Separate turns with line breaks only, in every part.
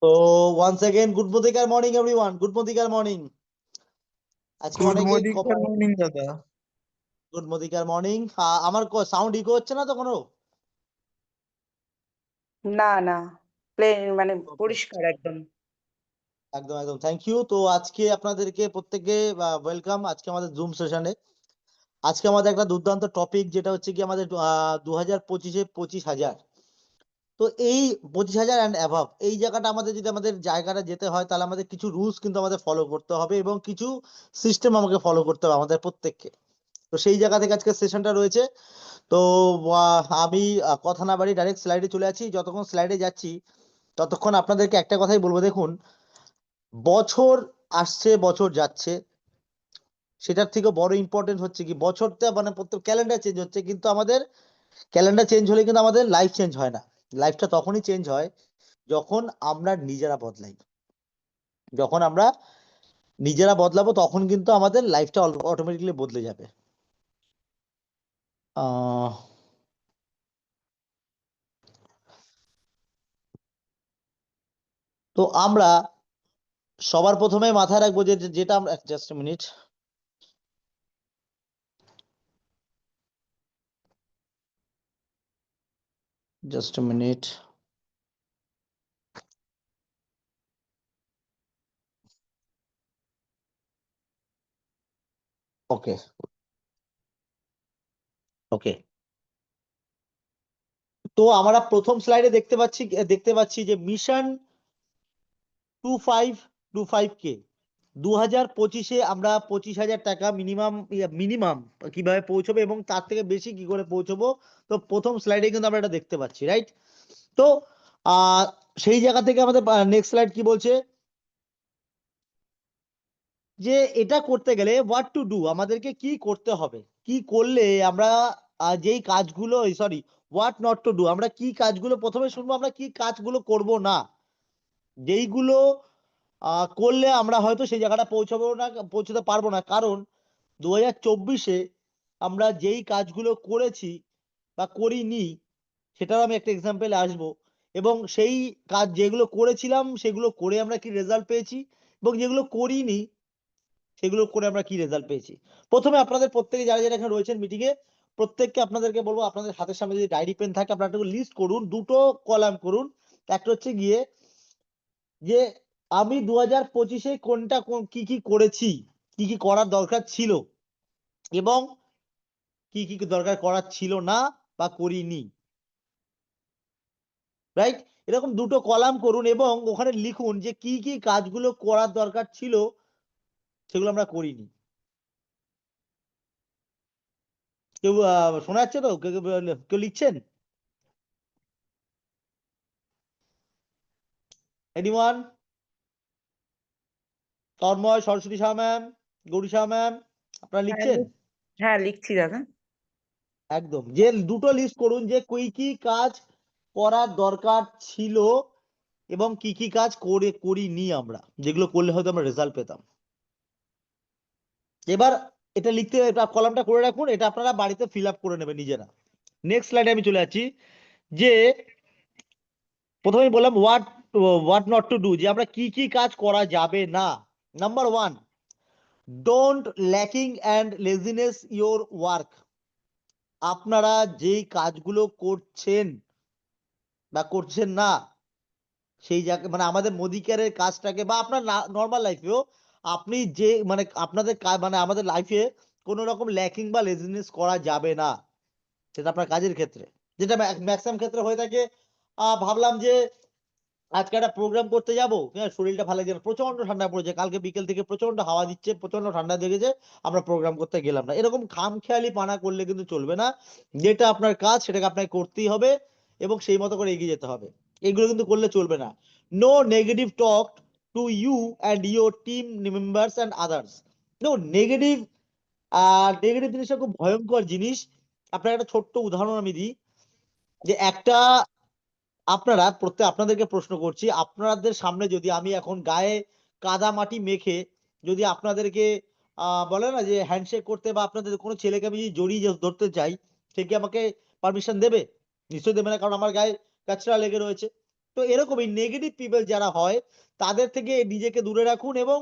So once again, good Mudikar morning, everyone. Good Mudikar morning. আজকে
good
অনেকেই
morning morning দাদা।
Good মদিকার morning. আমার সাউন্ড ইকো হচ্ছে না তো কোনো?
না না প্লেন মানে
Okay.
পরিষ্কার একদম।
একদম একদম থ্যাংক ইউ। তো আজকে আপনাদেরকে প্রত্যেককে ওয়েলকাম আজকে আমাদের জুম সেশনে। আজকে আমাদের একটা দুর্দান্ত টপিক, যেটা হচ্ছে কি আমাদের 2025-এ 25,000। তো এই 25,000 অ্যান্ড অ্যাভাব এই জায়গাটা আমাদের যদি আমাদের জায়গাটা যেতে হয়, তাহলে আমাদের কিছু রুলস কিন্তু আমাদের ফলো করতে হবে এবং কিছু সিস্টেম আমাকে ফলো করতে হবে আমাদের প্রত্যেককে। তো সেই জায়গা থেকে আজকে সেশনটা রয়েছে। তো আমি কথা না বাড়ি ডাইরেক্ট স্লাইডে চলে যাচ্ছি। যতক্ষণ স্লাইডে যাচ্ছি ততক্ষণ আপনাদেরকে একটা কথাই বলবো, দেখুন বছর আসছে বছর যাচ্ছে, সেটার থেকে বড় ইম্পর্টেন্ট হচ্ছে কি বছরটা মানে প্রত্যেক ক্যালেন্ডার চেঞ্জ হচ্ছে, কিন্তু আমাদের ক্যালেন্ডার চেঞ্জ হলে কিন্তু আমাদের লাইফ চেঞ্জ হয় না। লাইফটা তখনই চেঞ্জ হয় যখন আমরা নিজেরা বদলাই। যখন আমরা নিজেরা বদলাবো তখন কিন্তু আমাদের লাইফটা অটোমেটিক্যালি বদলে যাবে। তো আমরা সবার প্রথমে মাথায় রাখবো যেটা আমরা just minute just a minute. Okay. Okay. তো আমরা প্রথম স্লাইডে দেখতে পাচ্ছি যে মিশন 2525K 2025-এ আমরা 25,000 টাকা মিনিমাম কিভাবে পৌঁছবো এবং তার থেকে বেশি কি করে পৌঁছবো। তো প্রথম স্লাইডে কিন্তু আমরা এটা দেখতে পাচ্ছি, রাইট? তো সেই জায়গা থেকে আমাদের নেক্সট স্লাইড কি বলছে যে এটা করতে গেলে হোয়াট টু ডু, আমাদেরকে কি করতে হবে, কি করলে আমরা যেই কাজগুলো sorry what not to do, আমরা কি কাজগুলো প্রথমে শুনবো, আমরা কি কাজগুলো করব না, যেইগুলো করলে আমরা হয়তো সেই জায়গাটা পৌঁছতে পারবো না। কারণ 2024-এ আমরা যেই কাজগুলো করেছি বা করিনি সেটাও আমি একটা এক্সাম্পল আসবো, এবং সেই কাজ যেগুলো করেছিলাম সেগুলো করে আমরা কি রেজাল্ট পেয়েছি এবং যেগুলো করিনি সেগুলো করে আমরা কি রেজাল্ট পেয়েছি। প্রথমে আপনাদের প্রত্যেকে যারা যারা এখানে রয়েছেন মিটিং এ, প্রত্যেককে আপনাদেরকে বলবো আপনাদের হাতের সামনে যদি ডায়েরি পেন থাকে আপনারা একটু লিস্ট করুন, দুটো কলাম করুন। একটা হচ্ছে গিয়ে যে আমি 2025-এ কোনটা কি কি করেছি, কি কি করার দরকার ছিল এবং কি কি দরকার করার ছিল না বা করিনি, রাইট? এরকম দুটো কলাম করুন এবং ওখানে লিখুন যে কি কি কাজগুলো করার দরকার ছিল সেগুলো আমরা করিনি। কেউ শোনা যাচ্ছে তো? কেউ লিখছেন? Anyone? Tanmoy, Saraswati Shah ma'am, Gauri Shah ma'am, আপনারা লিখছেন?
হ্যাঁ লিখছি দাদা।
একদম, যে দুটো লিস্ট করুন যে কি কি কাজ করার দরকার ছিল এবং কি কি কাজ করিনি আমরা, যেগুলো করলে হয়তো আমরা রেজাল্ট পেতাম। এবার এটা লিখতে, এটা কলামটা করে রাখুন, এটা আপনারা বাড়িতে ফিল আপ করে নেবেন নিজেরা। নেক্সট স্লাইডে আমি চলে যাচ্ছি। যে প্রথমেই বললাম হোয়াট নট টু ডু, যে আমরা কি কি কাজ করা যাবে না। Number 1, don't lacking and laziness your work. আপনারা যেই কাজগুলো করছেন বা করছেন না সেই জায়গা মানে আমাদের মোদিকেয়ারের কাজটাকে বা আপনার নর্মাল লাইফেও আপনি যে মানে আপনাদের মানে আমাদের লাইফে কোনো রকম ল্যাকিং বা লেজিনেস করা যাবে না, সেটা আপনার কাজের ক্ষেত্রে, যেটা ম্যাক্সিমাম ক্ষেত্রে হয়ে থাকে। ভাবলাম যে আজকে একটা প্রোগ্রাম করতে যাবো, হ্যাঁ শরীরটা ভালো লাগছে না, প্রচন্ড ঠান্ডা পড়েছে, কালকে বিকেল থেকে প্রচন্ড হাওয়া দিচ্ছে, প্রচন্ড ঠান্ডা লেগেছে, আমরা প্রোগ্রাম করতে গেলাম না। এরকম খামখেয়ালি পানা করলে কিন্তু চলবে না। যেটা আপনার কাজ সেটাকে আপনাকে করতেই হবে এবং সেই মতো করে এগিয়ে যেতে হবে। এগুলো কিন্তু করলে চলবে না। No negative talk to you and your team members and others. No negative, negative জিনিসটা খুব ভয়ঙ্কর জিনিস। আপনার একটা ছোট্ট উদাহরণ আমি দিই, যে একটা আপনাদেরকে প্রশ্ন করছি, আপনাদের সামনে যদি আমি এখন গায়ে কাদা মাটি মেখে যদি আপনাদেরকে বলে না যে হ্যান্ডশেক করতে বা আপনাদের কোনো ছেলেকে আমি যদি জড়িয়ে ধরতে চাই, সে কি আমাকে পারমিশন দেবে? নিশ্চয়ই দেবে না, কারণ আমার গায়ে কাচরা লেগে রয়েছে। তো এরকমই নেগেটিভ পিপল যারা হয় তাদের থেকে নিজেকে দূরে রাখুন, এবং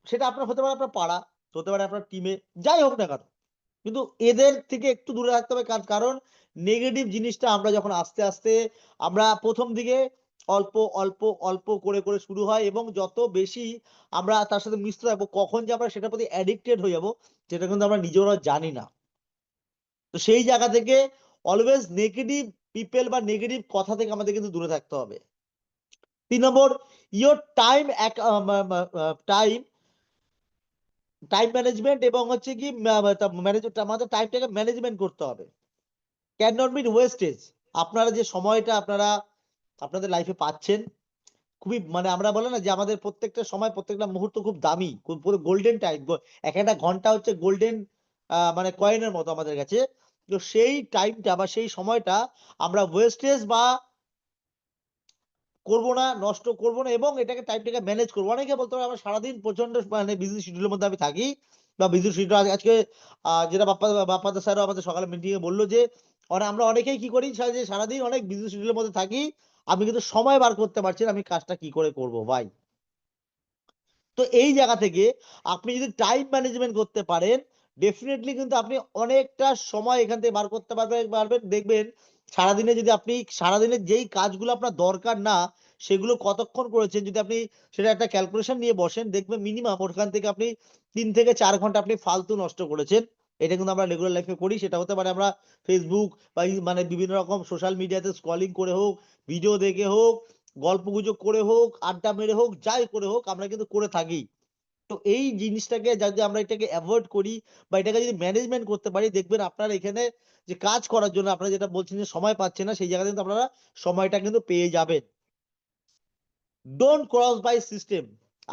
সেটা আপনার হতে পারে আপনার পাড়া, হতে পারে আপনার টিমে, যাই হোক না কেন, কিন্তু এদের থেকে একটু দূরে রাখতে হবে। কারণ নেগেটিভ জিনিসটা আমরা যখন আস্তে আস্তে আমরা প্রথম দিকে অল্প অল্প অল্প করে করে শুরু হয়, এবং যত বেশি আমরা তার সাথে মিশতে থাকবো কখন যে আমরা সেটার প্রতি অ্যাডিক্টেড হয়ে যাবো সেটা কিন্তু আমরা নিজেরা জানি না। তো সেই জায়গা থেকে অলওয়েজ নেগেটিভ পিপল বা নেগেটিভ কথা থেকে আমাদের কিন্তু দূরে থাকতে হবে। 3 নম্বর, your time time time management, এবং হচ্ছে কি আমাদের টাইমটাকে ম্যানেজমেন্ট করতে হবে। Can not be wastage. আপনারা যে সময়টা আপনারা আপনাদের লাইফে পাচ্ছেন খুবই, মানে আমরা বলে না যে আমাদের প্রত্যেকটা সময় প্রত্যেকটা মুহূর্ত খুব দামি, পুরো গোল্ডেন টাইম, এক একটা ঘন্টা হচ্ছে গোল্ডেন মানে কয়েনের মতো আমাদের কাছে। তো সেই টাইমটা বা সেই সময়টা আমরা ওয়েস্টেজ বা করবো না, নষ্ট করবো না, এবং এটাকে টাইমটাকে ম্যানেজ করবো। অনেকে বলতে পারে আমরা সারাদিন প্রচন্ড মানে বিজি শিডিউলের মধ্যে আমি থাকি, বা বিজি শিডিউল আজকে যেটা বাপ্পাদা স্যারও আমাদের সকালে মিটিং এ বললো যে আমরা অনেকেই কি করি যে সারাদিন অনেক বিজি শিডিউলের মধ্যে থাকি, আমি কিন্তু সময় বার করতে পারছি না আমি কাজটা কি করে করবো ভাই। তো এই জায়গা থেকে আপনি যদি টাইম ম্যানেজমেন্ট করতে পারেন ডেফিনেটলি কিন্তু আপনি অনেকটা সময় এখান থেকে বার করতে পারবেন। দেখবেন সারাদিনে যদি আপনি সারাদিনের যেই কাজগুলো আপনার দরকার না সেগুলো কতক্ষণ করেছেন, যদি আপনি সেটা একটা ক্যালকুলেশন নিয়ে বসেন দেখবেন মিনিমাম ওখান থেকে আপনি 3 থেকে 4 ঘন্টা আপনি ফালতু নষ্ট করেছেন। এটা কিন্তু আমরা রেগুলার লাইফে করি। সেটা হতে পারে আমরা ফেসবুক বা মানে বিভিন্ন রকম সোশ্যাল মিডিয়াতে স্ক্রলিং করে হোক, ভিডিও দেখে হোক, গল্পগুজব করে হোক, আড্ডা মেরে হোক, যাই করে হোক আমরা কিন্তু করে থাকি। তো এই জিনিসটাকে যদি আমরা এটাকে এভয়েড করি বা এটাকে যদি ম্যানেজমেন্ট করতে পারি দেখবেন আপনার এখানে যে কাজ করার জন্য আপনারা যেটা বলছেন যে সময় পাচ্ছেন না, সেই জায়গাতে কিন্তু আপনারা সময়টা কিন্তু পেয়ে যাবেন। Don't cross by system.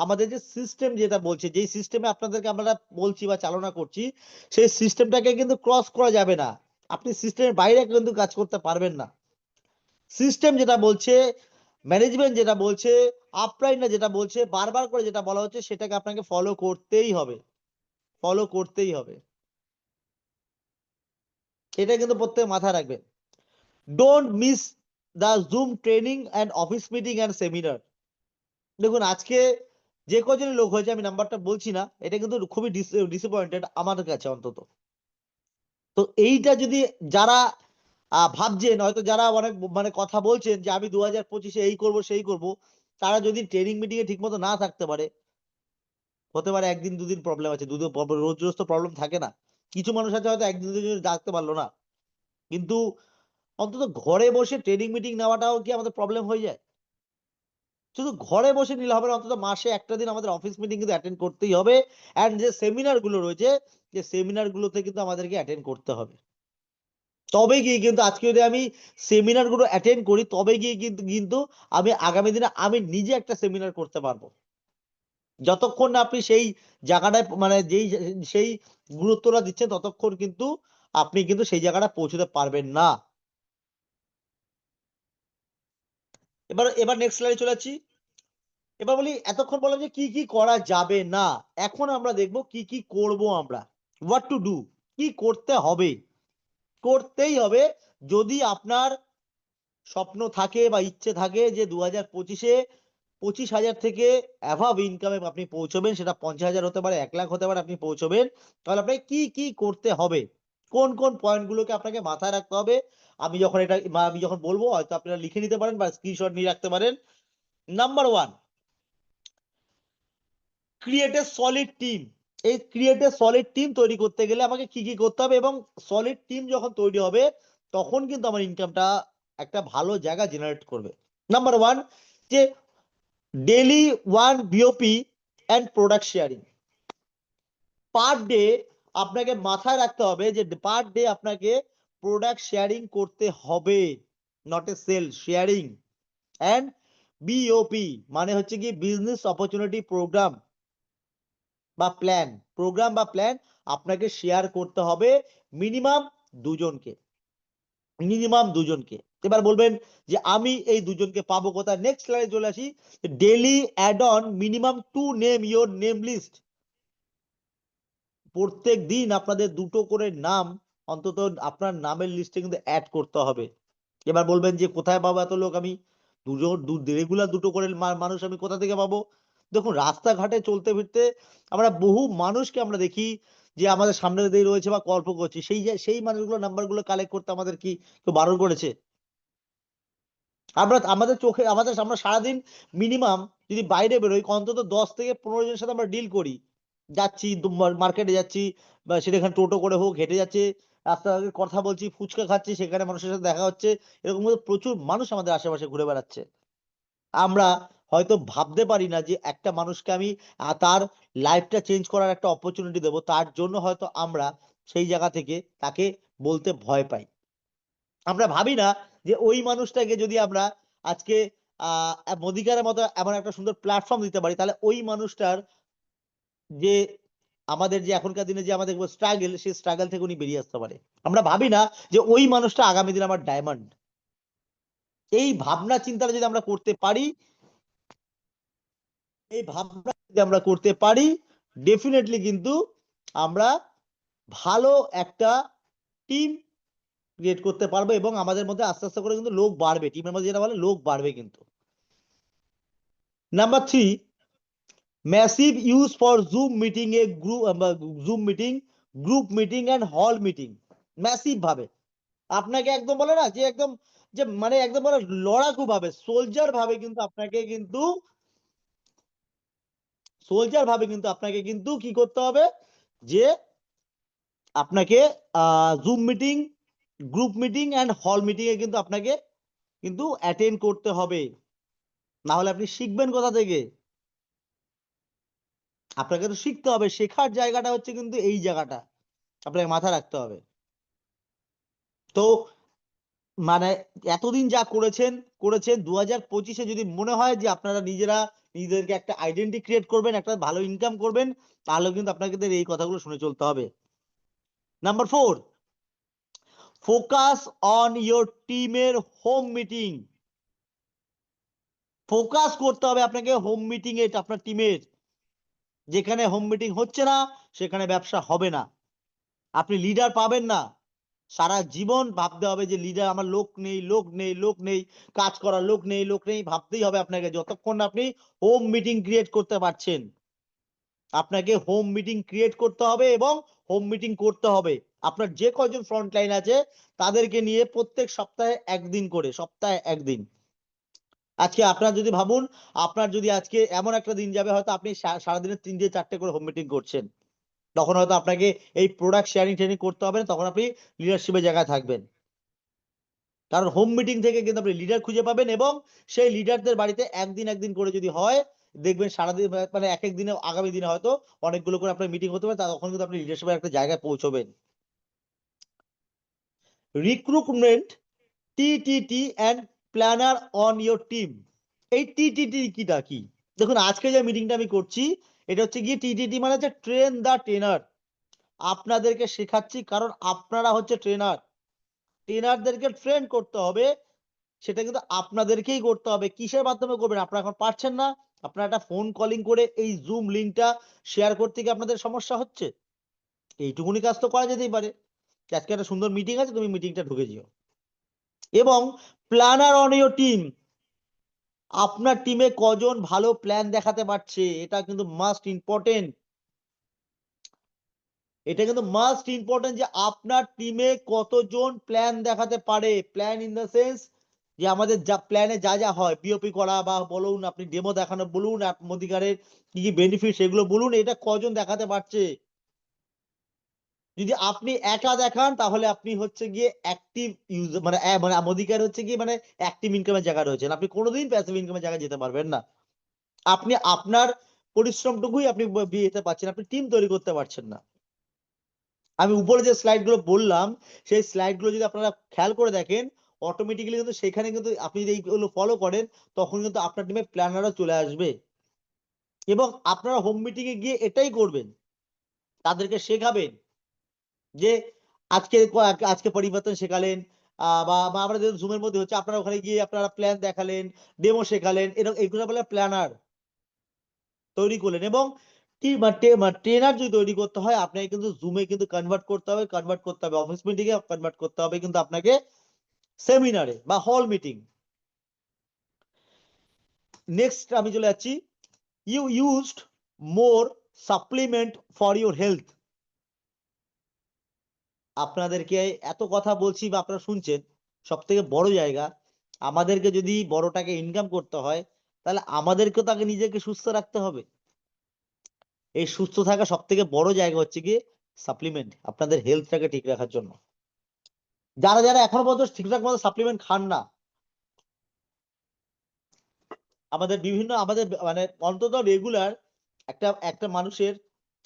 আমাদের যে সিস্টেম যেটা বলছে, যেই সিস্টেমে আপনাদেরকে আমরা বলছি বা চালনা করছি সেই সিস্টেমটাকে কিন্তু ক্রস করা যাবে না। আপনি সিস্টেমের বাইরে কিন্তু কাজ করতে পারবেন না। সিস্টেম যেটা বলছে, ম্যানেজমেন্ট যেটা বলছে, আপলাইনরা যেটা বলছে, বারবার করে যেটা বলা হচ্ছে সেটাকে আপনাকে ফলো করতেই হবে, ফলো করতেই হবে। এটা কিন্তু প্রত্যেক মাথায় রাখবেন। Don't miss the zoom training and office meeting and seminar. দেখুন আজকে যে কজনই লোক হয়েছে আমি নাম্বারটা বলছি না, এটা কিন্তু খুবই ডিসঅ্যাপয়েন্টেড আমার কাছে অন্তত। তো এইটা যদি যারা ভাবছেন, হয়তো যারা অনেক মানে কথা বলছেন যে আমি 2025-এ এই করব সেই করব, তারা যদি ট্রেনিং মিটিং এ ঠিক মতো না থাকতে পারে, হতে পারে একদিন দুদিন প্রবলেম আছে, দুদিন রোজ রোজ তো প্রবলেম থাকে না। কিছু মানুষ আছে হয়তো একদিন দুদিন ডাকতে পারলো না, কিন্তু অন্তত ঘরে বসে ট্রেনিং মিটিং নেওয়াটাও কি আমাদের প্রবলেম হয়ে যায়? শুধু ঘরে বসে নিলে হবে না, অন্তত মাসে একটা দিন আমাদের অফিস মিটিং কিন্তু অ্যাটেন্ড করতেই হবে। এন্ড যে সেমিনার গুলো রয়েছে, যে সেমিনার গুলোতে কিন্তু আমাদেরকে অ্যাটেন্ড করতে হবে। তবে গিয়ে কিন্তু আজকে যদি আমি সেমিনার গুলো অ্যাটেন্ড করি তবে গিয়ে কিন্তু কিন্তু আমি আগামী দিনে আমি নিজে একটা সেমিনার করতে পারবো। যতক্ষণ না আপনি সেই জায়গাটায় মানে সেই গুরুত্বটা দিচ্ছেন ততক্ষণ কিন্তু আপনি কিন্তু সেই জায়গাটা পৌঁছতে পারবেন না। এবার এবার নেক্সট স্লাইডে চলে যাচ্ছি। এবার বলি এতক্ষণ বললাম যে কি কি করা যাবে না, এখন আমরা দেখব কি কি করব আমরা। হোয়াট টু ডু, কি করতে হবে, করতেই হবে। যদি আপনার স্বপ্ন থাকে বা ইচ্ছে থাকে যে 2025-এ 25,000 থেকে অ্যাভাব ইনকামে আপনি পৌঁছবেন, সেটা 50,000 হতে পারে, 1 লাখ হতে পারে, আপনি পৌঁছবেন, তাহলে আপনাকে কি কি করতে হবে, কোন কোন পয়েন্ট গুলোকে আপনাকে মাথায় রাখতে হবে, আমি যখন বলবো হয়তো আপনারা লিখে নিতে পারেন বা স্ক্রিনশট নিয়ে রাখতে পারেন। Number 1, create a solid team. এই ক্রিয়েট এ সলিড টিম তৈরি করতে গেলে আমাকে কি কি করতে হবে, এবং সলিড টিম যখন তৈরি হবে তখন কিন্তু আমার ইনকামটা একটা ভালো জায়গা জেনারেট করবে। নাম্বার 1, যে daily 1 BOP and product sharing. Per day আপনাকে মাথায় রাখতে হবে যে পার ডে আপনাকে প্রোডাক্ট শেয়ারিং করতে হবে, not a sale, sharing. And BOP মানে হচ্ছে কি বিজনেস অপরচুনিটি প্রোগ্রাম বা প্ল্যান, প্রোগ্রাম বা প্ল্যান আপনাকে শেয়ার করতে হবে মিনিমাম দুজনকে, মিনিমাম দুজনকে। এবার বলবেন যে আমি এই দুজনকে পাবো কোথায়? নেক্সট স্লাইডে চলে আসি। Daily add on minimum two name your name list. প্রত্যেক দিন আপনাদের দুটো করে নাম অন্তত আপনার নামের লিস্টে কিন্তু অ্যাড করতে হবে। এবার বলবেন যে কোথায় পাবো এত লোক আমি? রেগুলার দুটো করে মানুষ আমি কোথা থেকে পাবো? দেখুন, রাস্তাঘাটে চলতে ফিরতে আমরা বহু মানুষকে আমরা দেখি যে আমাদের সামনে দিয়ে রয়েছে বা গল্প করছি, সেই মানুষগুলো নাম্বারগুলো কালেক্ট করতে আমাদের কি কেউ বারণ করেছে? আমাদের চোখে আমরা সারাদিন মিনিমাম যদি বাইরে বেরোই অন্তত 10 থেকে 15 জনের সাথে আমরা ডিল করি। যাচ্ছি, মার্কেটে যাচ্ছি বা সেখানে টোটো করে হোক, হেঁটে যাচ্ছি, রাস্তায় কথা বলছি, ফুচকা খাচ্ছি, সেখানে মানুষের সাথে দেখা হচ্ছে। এরকম করে প্রচুর মানুষ আমাদের আশেপাশে ঘুরে বেড়াচ্ছে। আমরা হয়তো ভাবতে পারি না যে একটা মানুষকে আমি তার লাইফটা চেঞ্জ করার একটা অপরচুনিটি দেবো। তার জন্য হয়তো আমরা সেই জায়গা থেকে তাকে বলতে ভয় পাই। আমরা ভাবি না যে ওই মানুষটাকে যদি আমরা আজকে মোদিকের মতো এমন একটা সুন্দর প্ল্যাটফর্ম দিতে পারি, তাহলে ওই মানুষটার যে আমাদের যে এখনকার দিনে যে আমাদের স্ট্রাগল, সেই স্ট্রাগল থেকে উনি বেরিয়ে আসতে পারে। আমরা ভাবি না যে ওই মানুষটা আগামী দিনে আমার ডায়মন্ড। এই ভাবনা চিন্তাটা যদি আমরা করতে পারি, ডেফিনেটলি কিন্তু আমরা ভালো একটা টিম ক্রিয়েট করতে পারবো এবং আমাদের মধ্যে আস্তে আস্তে করে কিন্তু লোক বাড়বে, টিমের মধ্যে যেটা বলে লোক বাড়বে কিন্তু। Number 3, massive use for zoom meeting zoom meeting, group meeting and hall meeting. Massive ভাবে আপনাকে একদম বলে না যে একদম, যে মানে একদম বলে লড়াকু ভাবে, সোলজার ভাবে কিন্তু কি করতে হবে, যে আপনাকে zoom meeting, group meeting and hall meeting এ কিন্তু আপনাকে কিন্তু অ্যাটেন্ড করতে হবে। না হলে আপনি শিখবেন কোথা থেকে? আপনাকে তো শিখতে হবে। শেখার জায়গাটা হচ্ছে কিন্তু এই জায়গাটা, আপনাকে মাথায় রাখতে হবে। তো মানে এতদিন যা করেছেন 2025-এ যদি মনে হয় যে আপনারা নিজেদেরকে একটা আইডেন্টি ক্রিয়েট করবেন, একটা ভালো ইনকাম করবেন, তাহলে কিন্তু আপনাকে এই কথাগুলো শুনে চলতে হবে। নাম্বার 4, ফোকাস অন ইয়োর টিমের হোম মিটিং। ফোকাস করতে হবে আপনাকে হোম মিটিং এ, আপনার টিমের। যেখানে হোম মিটিং হচ্ছে না সেখানে ব্যবসা হবে না, আপনি লিডার পাবেন না। সারা জীবন ভাবতে হবে যে লিডার, আমার লোক নেই, কাজ করার লোক নেই, ভাবতেই হবে আপনাকে যতক্ষণ না আপনি হোম মিটিং ক্রিয়েট করতে পারছেন। আপনাকে হোম মিটিং ক্রিয়েট করতে হবে এবং হোম মিটিং করতে হবে। আপনার যে কয়জন ফ্রন্ট লাইন আছে তাদেরকে নিয়ে প্রত্যেক সপ্তাহে একদিন। আজকে আপনার যদি ভাবুন, আপনার যদি আজকে এমন একটা দিন যাবে হয়তো আপনি সারাদিনে 3-4টে করে হোম মিটিং করছেন, তখন হয়তো আপনাকে এই প্রোডাক্ট শেয়ারিং ট্রেনিং করতে হবে না, তখন আপনি লিডারশিপের জায়গায় থাকবেন। কারণ হোম মিটিং থেকে কিন্তু আপনি লিডার খুঁজে পাবেন এবং সেই লিডারদের বাড়িতে একদিন করে যদি হয়, দেখবেন সারাদিন মানে এক এক দিনে, আগামী দিনে হয়তো অনেকগুলো করে আপনার মিটিং হতে পারে, তখন কিন্তু আপনি লিডারশিপের একটা জায়গায় পৌঁছবেন। Recruitment, TTT and planner on your team. এই টিটিটি কিটা কি? দেখুন, আজকে যে মিটিংটা আমি করছি এটা হচ্ছে গিয়ে টিটিটি, মানে হচ্ছে ট্রেন দা ট্রেনার। আপনাদেরকে শেখাচ্ছি কারণ আপনারা হচ্ছে ট্রেনার। ট্রেনারদেরকে ট্রেন করতে হবে, সেটা কিন্তু আপনাদেরকেই করতে হবে। কিসের মাধ্যমে করবেন? আপনারা এখন পারছেন না, আপনারা একটা ফোন কলিং করে এই জুম লিংকটা শেয়ার করতে গিয়ে আপনাদের সমস্যা হচ্ছে। এইটুকুনি কাজ তো করা যেতেই পারে, আজকে একটা সুন্দর মিটিং আছে, তুমি মিটিংটা ঢুকে যেও। এবং প্ল্যানার অন ইয়োর টিম, আপনার টিমে কজন ভালো প্ল্যান দেখাতে পারছে, এটা কিন্তু মাস্ট ইম্পর্টেন্ট। যে আপনার টিমে কতজন প্ল্যান দেখাতে পারে। প্ল্যান ইন দ্য সেন্স যে আমাদের যা প্ল্যানে যা হয়, পিওপি করা বা বলুন, আপনি ডেমো দেখানো বলুন, মোদিকারের কি কি বেনিফিট সেগুলো বলুন, এটা কজন দেখাতে পারছে। যদি আপনি একা দেখান তাহলে আপনি হচ্ছে গিয়ে অ্যাক্টিভ ইউজার, মানে মোদিকার হচ্ছে গিয়ে মানে অ্যাক্টিভ ইনকামের জায়গায় রয়েছেন, আপনি কোনোদিন প্যাসিভ ইনকামের জায়গায় যেতে পারবেন না। আপনি আপনার পরিশ্রমটুকুই আপনি বিয়েতে পাচ্ছেন, আপনি টিম তৈরি করতে পারছেন না। আমি উপরে যে স্লাইড গুলো বললাম, সেই স্লাইড গুলো যদি আপনারা খেয়াল করে দেখেন, অটোমেটিক্যালি কিন্তু সেখানে কিন্তু আপনি যদি এইগুলো ফলো করেন, তখন কিন্তু আপনার টিমে প্ল্যানারও চলে আসবে এবং আপনারা হোম মিটিং এ গিয়ে এটাই করবেন, তাদেরকে শেখাবেন যে আজকে আজকে পরিবর্তন শেখালেন, বা আমরা যেহেতু জুমের মধ্যে হচ্ছে, আপনারা ওখানে গিয়ে আপনারা প্ল্যান দেখালেন, ডেমো শেখালেন, এরকম এগুলো বলে প্ল্যানার তৈরি করলেন। এবং ট্রেনার যদি তৈরি করতে হয়, আপনাকে কিন্তু জুমে কিন্তু কনভার্ট করতে হবে, অফিস মিটিং এ কনভার্ট করতে হবে কিন্তু আপনাকে সেমিনারে বা হল মিটিং। নেক্সট আমি চলে যাচ্ছি, you used more supplement for your health. আপনাদেরকে এত কথা বলছি বা আপনারা শুনছেন, সব থেকে বড় জায়গা, আমাদেরকে যদি বড় টাকা ইনকাম করতে হয় তাহলে আমাদেরকে তো আগে নিজেকে সুস্থ রাখতে হবে। এই সুস্থ থাকা সব থেকে বড় জায়গা হচ্ছে কি সাপ্লিমেন্ট, আপনাদের হেলথটাকে ঠিক রাখার জন্য। যারা যারা এখনো পর্যন্ত ঠিকঠাক মতো সাপ্লিমেন্ট খান না, আমাদের বিভিন্ন আমাদের মানে অন্তত রেগুলার একটা একটা মানুষের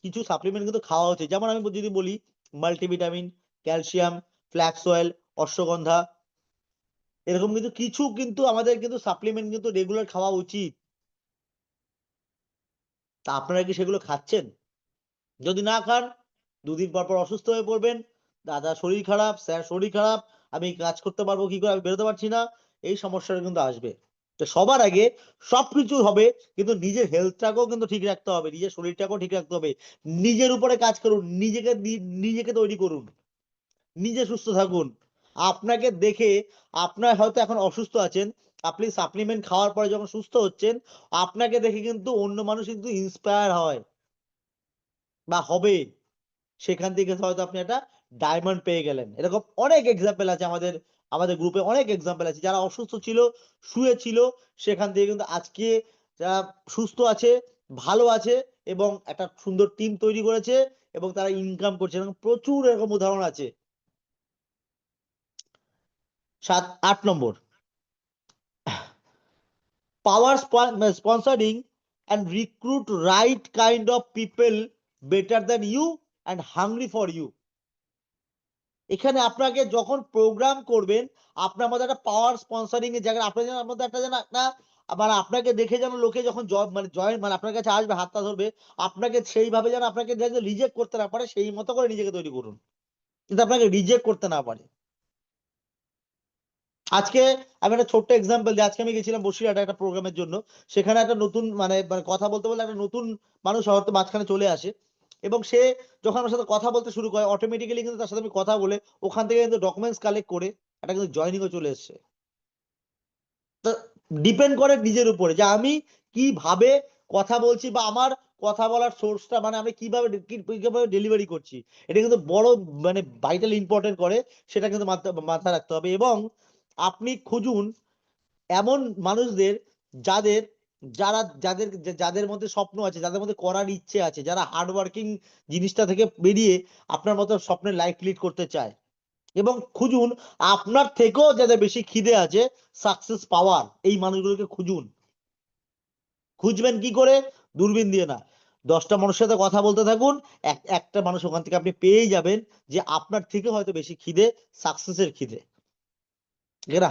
কিছু সাপ্লিমেন্ট কিন্তু খাওয়া উচিত। যেমন আমি যদি বলি multivitamin, calcium, flax oil, ashwagandha, এরকম কিন্তু কিছু কিন্তু আমাদের কিন্তু সাপ্লিমেন্ট কিন্তু রেগুলার খাওয়া উচিত। তা আপনারা কি সেগুলো খাচ্ছেন? যদি না খান, দুদিন পর পর অসুস্থ হয়ে পড়বেন, দাদা শরীর খারাপ, স্যার শরীর খারাপ, আমি কাজ করতে পারবো কি করে, আমি বেরোতে পারছি না, এই সমস্যাটা কিন্তু আসবে। তো সবার আগে সবকিছু হবে, কিন্তু নিজের হেলথটাকেও কিন্তু ঠিক রাখতে হবে, নিজের শরীরটাকেও ঠিক রাখতে হবে। নিজের উপরে কাজ করুন, নিজেকে তৈরি করুন, নিজে সুস্থ থাকুন। আপনাকে দেখে, আপনার হয়তো এখন অসুস্থ আছেন, আপনি সাপ্লিমেন্ট খাওয়ার পরে যখন সুস্থ হচ্ছেন, আপনাকে দেখে কিন্তু অন্য মানুষ কিন্তু ইন্সপায়ার হয় বা হবে। সেখান থেকে হয়তো আপনি একটা ডায়মন্ড পেয়ে গেলেন। এরকম অনেক এক্সাম্পল আছে আমাদের আমাদের গ্রুপে, অনেক এক্সাম্পল আছে যারা অসুস্থ ছিল, শুয়ে ছিল, সেখান থেকে কিন্তু আজকে যারা সুস্থ আছে, ভালো আছে, এবং একটা সুন্দর টিম তৈরি করেছে এবং তারা ইনকাম করছে। এরকম প্রচুর এরকম উদাহরণ আছে। 8 নম্বর, power sponsoring and recruit right kind of people better than you and hungry for you। এখানে আপনাকে যখন প্রোগ্রাম করবেন, আপনার মধ্যে একটা পাওয়ার স্পন্সরিং এর জায়গায় আপনার যেন মধ্যে একটা যেন একটা মানে আপনাকে দেখে যেন লোকে যখন জয়েন মানে আপনার কাছে আসবে, হাতটা ধরবে, আপনাকে সেইভাবে যেন আপনাকে রিজেক্ট করতে না পারে, সেই মতো করে নিজেকে তৈরি করুন, কিন্তু আপনাকে রিজেক্ট করতে না পারে। আজকে আমি একটা ছোট্ট এক্সাম্পল দিই। আজকে আমি গেছিলাম বসিরহাটে একটা প্রোগ্রামের জন্য। সেখানে একটা নতুন মানে মানে কথা বলতে বলতে একটা নতুন মানুষ হয়তো মাঝখানে চলে আসে, এবং সে যখন আমার সাথে কথা বলতে শুরু করে, অটোমেটিক্যালি কিন্তু তার সাথে আমি কথা বলে ওখান থেকে কিন্তু ডকুমেন্টস কালেক্ট করে একটা কিন্তু জয়েনিংও চলে এসছে। তো ডিপেন্ড করে নিজের উপরে যে আমি কিভাবে কথা বলছি বা আমার কথা বলার সোর্সটা মানে আমি কিভাবে ডেলিভারি করছি, এটা কিন্তু বড় মানে ভাইটাল ইম্পর্টেন্ট করে। সেটা কিন্তু মাথায় রাখতে হবে। এবং আপনি খুঁজুন এমন মানুষদের যাদের যাদের মধ্যে স্বপ্ন আছে, যাদের মধ্যে করার ইচ্ছে আছে, যারা হার্ড ওয়ার্কিং জিনিসটা থেকে বেরিয়ে আপনার মতো স্বপ্নের লাইফ লিড করতে চায়। এবং খুঁজুন আপনার থেকেও যাদের বেশি খিদে আছে সাকসেস পাওয়ার, এই মানুষগুলোকে খুঁজুন। খুঁজবেন কি করে? দূরবীন দিয়ে না, 10টা মানুষের সাথে কথা বলতে থাকুন, একটা মানুষ ওখান থেকে আপনি পেয়েই যাবেন যে আপনার থেকে হয়তো বেশি খিদে, সাকসেসের খিদে। এখানে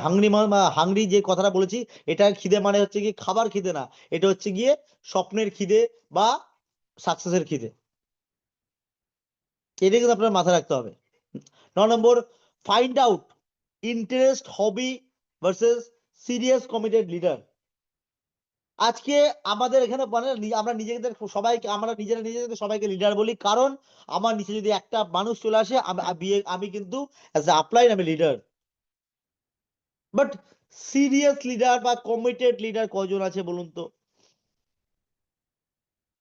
হাংরি যে কথাটা বলেছি, এটা খিদে মানে হচ্ছে কি খাবার খিদে না, এটা হচ্ছে গিয়ে স্বপ্নের খিদে বা সাকসেসের খিদে। এটা কিন্তু আপনার মাথায় রাখতে হবে। 9 নম্বর, ফাইন্ড আউট ইন্টারেস্ট, হবি ভার্সেস সিরিয়াস কমিটেড লিডার। আজকে আমাদের এখানে মানে আমরা নিজেদের সবাইকে, আমরা নিজেরা নিজেদের সবাইকে লিডার বলি, কারণ আমার নিচে যদি একটা মানুষ চলে আসে, আমি কিন্তু অ্যাজ এ আপলাইন আমি লিডার। বাট সিরিয়াস লিডার বা কমিটেড লিডার কয়জন আছে বলুন তো?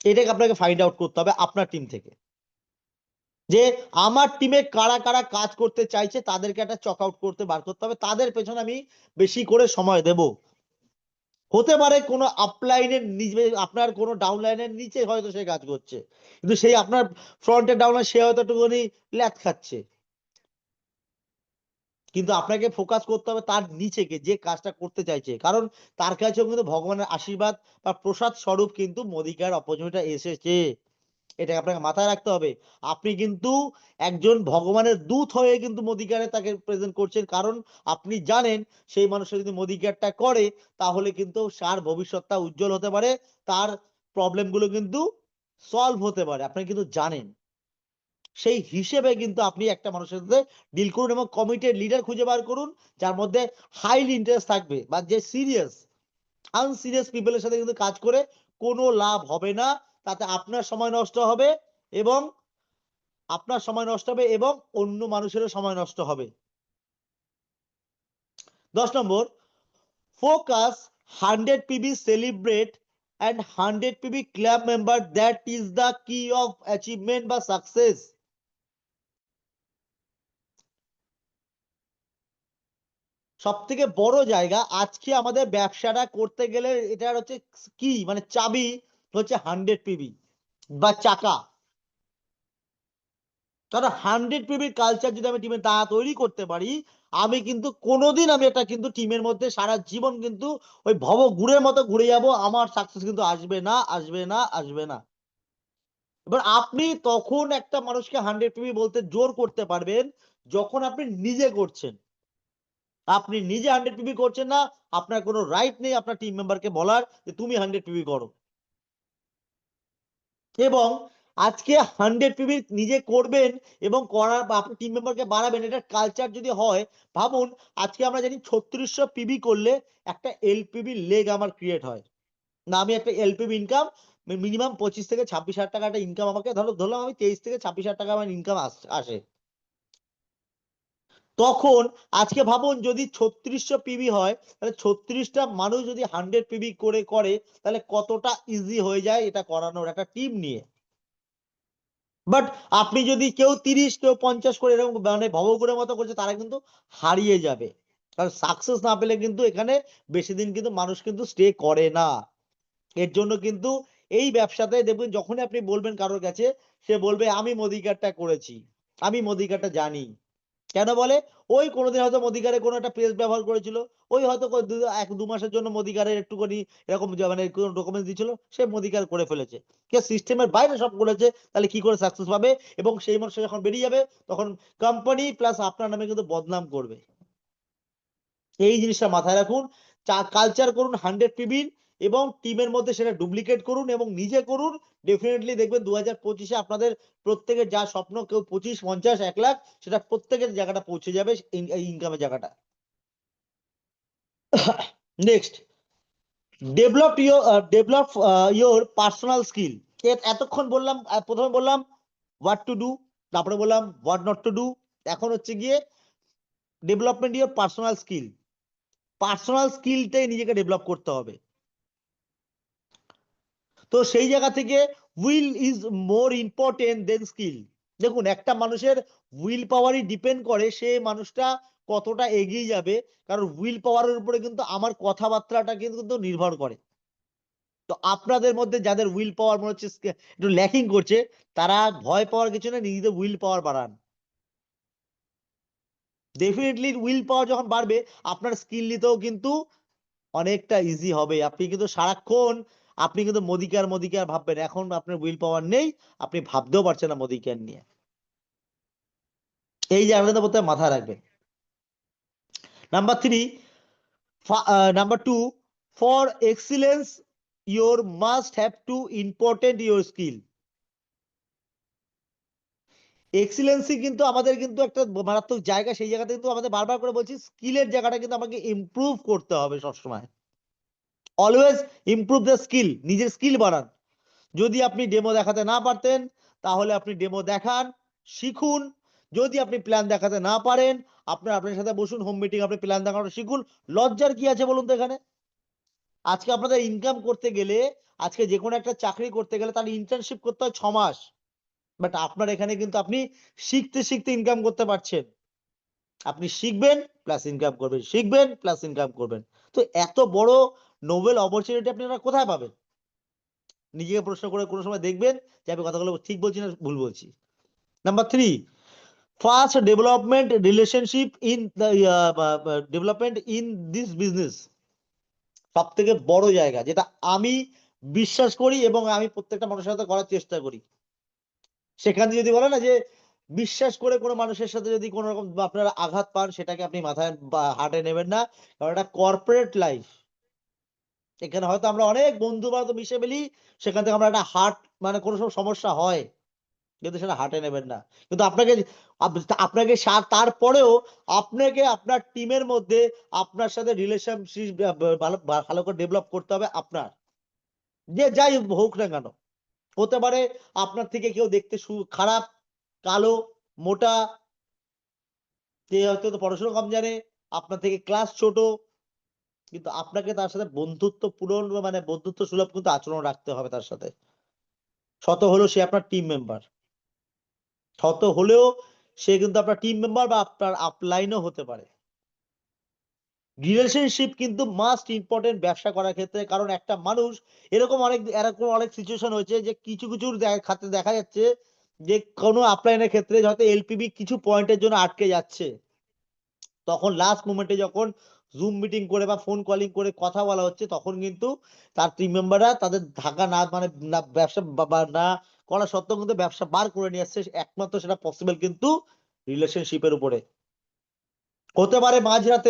এটাকে আপনাকে ফাইন্ড আউট করতে হবে আপনার টিম থেকে, যে আমার টিমে কারা কারা কাজ করতে চাইছে, তাদেরকে একটা চক আউট করতে বার করতে হবে, তাদের পেছনে আমি বেশি করে সময় দেব। হতে পারে কোনো আপলাইনের নিচে, আপনার কোনো ডাউনলাইনের নিচে হয়তো সে কাজ করছে, কিন্তু সেই আপনার ফ্রন্টের ডাউনলাইন সে হয়তো একটুখানি ল্যাথ খাচ্ছে, কিন্তু আপনাকে ফোকাস করতে হবে তার নিচে যে কাজটা করতে চাইছে, কারণ তার কাছেও কিন্তু ভগবানের আশীর্বাদ বা প্রসাদ স্বরূপ কিন্তু মোদিকার অপরচুনিটি এসেছে। এটা আপনাকে মাথায় রাখতে হবে। আপনি কিন্তু একজন ভগবানের দূত হয়ে কিন্তু মোদিকারে তাকে প্রেজেন্ট করছেন, কারণ আপনি জানেন সেই মানুষটা যদি মোদিকারটা করে তাহলে কিন্তু তার ভবিষ্যৎটা উজ্জ্বল হতে পারে, তার প্রবলেম গুলো কিন্তু সলভ হতে পারে, আপনি কিন্তু জানেন। সেই হিসেবে কিন্তু আপনি একটা মানুষের সাথে ডিল করুন এবং কমিটেড লিডার খুঁজে বার করুন, যার মধ্যে হাইলি ইন্টারেস্ট থাকবে বা যে সিরিয়াস। আনসিরিয়াস পিপলের সাথে কিন্তু কাজ করে কোনো লাভ হবে না, তাতে আপনার সময় নষ্ট হবে এবং অন্য মানুষেরও সময় নষ্ট হবে। 10 নম্বর, focus 100 PB celebrate and 100 PB club member, that is the key of achievement বা success. সব থেকে বড় জায়গা আজকে আমাদের ব্যবসাটা করতে গেলে এটার হচ্ছে কি মানে চাবি হচ্ছে 100 পিবি বা চাকা। কারণ 100 পিবির কালচার যদি আমি টিমে তা তৈরি করতে পারি, আমি কিন্তু কোনোদিন আমি এটা কিন্তু টিমের মধ্যে সারা জীবন কিন্তু ওই ভবঘুরের মতো ঘুরে যাব, আমার সাকসেস কিন্তু আসবে না, আসবে না, আসবে না। এবার আপনি তখন একটা মানুষকে 100 পিবি বলতে জোর করতে পারবেন যখন আপনি নিজে করছেন। আপনি নিজে 100 পিবি করছেন না, আপনার কোনো রাইট নেই আপনার টিম মেম্বারকে বলার যে তুমি 100 পিবি করো। এবং আজকে 100 পিবি নিজে করবেন এবং করার বা আপনি টিম মেম্বারকে বাড়াবেন, এটার কালচার যদি হয়, ভাবুন আজকে আমরা জানি 3600 পিবি করলে একটা এলপিবি লেগ আমার ক্রিয়েট হয়। না আমি একটা এলপিবি ইনকাম মিনিমাম 25 থেকে 26,000 টাকা একটা ইনকাম আমাকে ধরলাম আমি 23 থেকে 26,000 টাকা আমার ইনকাম আসে। তখন আজকে ভাবুন যদি 3600 পিবি হয়, তাহলে 36টা মানুষ যদি 100 পিবি করে তাহলে কতটা ইজি হয়ে যায় এটা করানোর একটা টিম নিয়ে। বাট আপনি যদি কেউ 30 কেউ 50 করে এরকম মানে ভবঘুরের মতো করছে, তারা কিন্তু হারিয়ে যাবে। কারণ সাকসেস না পেলে কিন্তু এখানে বেশি দিন কিন্তু মানুষ কিন্তু স্টে করে না। এর জন্য কিন্তু এই ব্যবসাতে দেখবেন যখনই আপনি বলবেন কারোর কাছে, সে বলবে আমি মোদি কার্ডটা করেছি, আমি মোদি কার্ডটা জানি। কেন বলে? ওই কোনদিন হয়তো মোদি কার্ডের কোনো একটা পেজ ব্যবহার করেছিল। ওই হয়তো ১-২ মাসের জন্য মোদি কার্ডের একটুখানি এরকম মানে কোনো ডকুমেন্টস দিয়েছিল, সে মোদি কার্ড করে ফেলেছে। কে সিস্টেমের বাইরে সব করেছে, তাহলে কি করে সাকসেস পাবে? এবং সেই মানুষ যখন বেরিয়ে যাবে, তখন কোম্পানি প্লাস আপনার নামে কিন্তু বদনাম করবে। এই জিনিসটা মাথায় রাখুন। কালচার করুন 100 পিবির এবং টিমের মধ্যে সেটা ডুপ্লিকেট করুন এবং নিজে করুন। ডেফিনেটলি দেখবেন 2025 এ আপনাদের প্রত্যেকের যা স্বপ্ন, কেউ 25, 50, 1 লাখ, সেটা প্রত্যেকের জায়গাটা পৌঁছে যাবে এই ইনকামের জায়গাটা। Next, develop personal skill. এতক্ষণ বললাম, প্রথমে বললাম হোয়াট টু ডু, তারপরে বললাম হোয়াট নট টু ডু, এখন হচ্ছে গিয়ে development your personal skill. Personal স্কিলটাই নিজেকে ডেভেলপ করতে হবে। তো সেই জায়গা থেকে will is more important than skill. দেখুন একটা মানুষের উইল পাওয়ারই ডিপেন্ড করে সে মানুষটা কতটা এগিয়ে যাবে। কারণ উইল পাওয়ারের উপরে কিন্তু আমার কথাবার্তাটা কিন্তু নির্ভর করে। তো আপনাদের মধ্যে যাদের উইল পাওয়ার মনে হচ্ছে একটু ল্যাকিং করছে, তারা ভয় পাওয়ার কিছু না, নিজেদের উইল পাওয়ার বাড়ান। ডেফিনেটলি উইল পাওয়ার যখন বাড়বে, আপনার স্কিল নিতেও কিন্তু অনেকটা ইজি হবে। আপনি কিন্তু সারাক্ষণ আপনি কিন্তু মোদিকে আর ভাববেন, এখন আপনার উইল পাওয়ার নেই, আপনি ভাবতেও পারছেন না মোদিকে নিয়ে। এই জায়গাটা বোধহয় মাথায় রাখবেন। Number 3, number 2, for excellence your must have to important your skill. Excellency কিন্তু আমাদের কিন্তু একটা মারাত্মক জায়গা, সেই জায়গাতে কিন্তু আমাদের বারবার করে বলছি স্কিলের জায়গাটা কিন্তু আমাকে ইমপ্রুভ করতে হবে সবসময়। অলওয়েজ ইমপ্রুভ দ্য স্কিল, নিজের স্কিল বাড়ান। যদি আপনি ডেমো দেখাতে না পারতেন, তাহলে আপনি ডেমো দেখান, শিখুন। যদি আপনি প্ল্যান দেখাতে না পারেন, আপনার সাথে বসুন হোম মিটিং, আপনি প্ল্যান দেখানো শিখুন। লজ্জার কি আছে বলুন তো এখানে? আজকে আপনাদের ইনকাম করতে গেলে, আজকে যে কোনো একটা চাকরি করতে গেলে তার ইন্টার্নশিপ করতে হয় 6 মাস। বাট আপনার এখানে কিন্তু আপনি শিখতে শিখতে ইনকাম করতে পারছেন। আপনি শিখবেন প্লাস ইনকাম করবেন, শিখবেন প্লাস ইনকাম করবেন। তো এত বড় নোবেল অপরচুনিটি আপনারা কোথায় পাবেন? নিজেকে প্রশ্ন করে কোনো সময় দেখবেন যে আমি কথাগুলো ঠিক বলছি না ভুল বলছি। Number 3, first development relationship in the development in this business. সব থেকে বড় জায়গা যেটা আমি বিশ্বাস করি এবং আমি প্রত্যেকটা মানুষের সাথে করার চেষ্টা করি। সেখানে যদি বলে না যে বিশ্বাস করে কোনো মানুষের সাথে যদি কোনো রকম আপনারা আঘাত পান, সেটাকে আপনি মাথায় বা হার্টে নেবেন না। কারণ এটা কর্পোরেট লাইফ। এখানে হয়তো আমরা অনেক বন্ধু বান্ধব মিশে ফেলি, সেখান থেকে আমরা একটা হার্ট মানে কোনো সমস্যা হয়, কিন্তু সেটা হার্টে নেবেন না। কিন্তু আপনাকে তারপরেও আপনাকে আপনার টিমের মধ্যে আপনার সাথে রিলেশনশিপ ভালো ভালো করে ডেভেলপ করতে হবে আপনার। যে যাই হোক না কেন, হতে পারে আপনার থেকে কেউ দেখতে খারাপ, কালো, মোটা, যে হয়তো পড়াশোনা কম জানে, আপনার থেকে ক্লাস ছোট, কিন্তু আপনাকে তার সাথে বন্ধুত্বপূর্ণ মানে বন্ধুত্ব সুলভ কিন্তু আচরণ রাখতে হবে তার সাথে। শত হলেও সে আপনার টিম মেম্বার, শত হলেও সে কিন্তু আপনার টিম মেম্বার বা আপনার আপলাইনও হতে পারে। রিলেশনশিপ কিন্তু মাস্ট ইম্পর্টেন্ট ব্যবসা করার ক্ষেত্রে, কারণ একটা মানুষ এরকম অনেক সিচুয়েশন হয়েছে যে কিছু কিছু খাতে দেখা যাচ্ছে যে কোনো আপলাইনের ক্ষেত্রে হয়তো এলপিবি কিছু পয়েন্টের জন্য আটকে যাচ্ছে, তখন লাস্ট মোমেন্টে যখন জুম মিটিং করে বা ফোন কলিং করে কথা বলা হচ্ছে, তখন কিন্তু তার টিম মেম্বাররা তাদের ধাক্কা না মানে না ব্যবসা না করা সত্ত্বেও কিন্তু ব্যবসা বার করে নিয়ে আসছে। একমাত্র সেটা পসিবল কিন্তু রিলেশনশিপের উপরে। হতে পারে মাঝরাতে